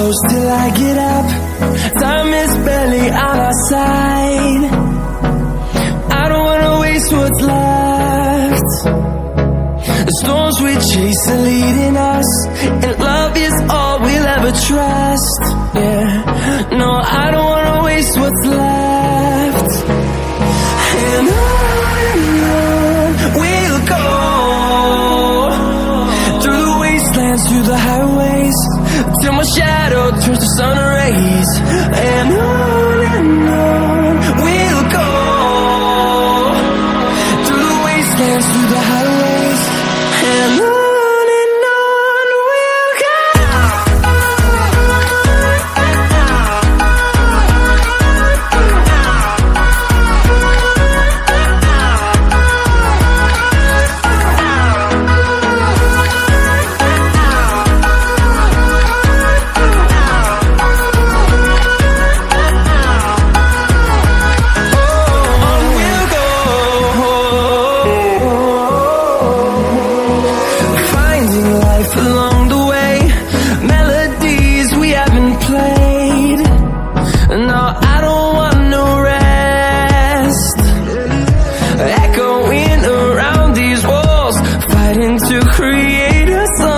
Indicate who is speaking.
Speaker 1: close till I get up. Time is barely on our side. I don't wanna waste what's left. The storms we chase are leading us, and love is all we'll ever trust. Yeah, no, I don't wanna waste what's left. And on we'll go, through the wastelands, through the highways, till my shadow turns to sun rays. And on we'll go, through the wastelands, through the highways, and on we'll go. Along the way, melodies we haven't played. No, I don't want no rest. Echoing around these walls, fighting to create a song.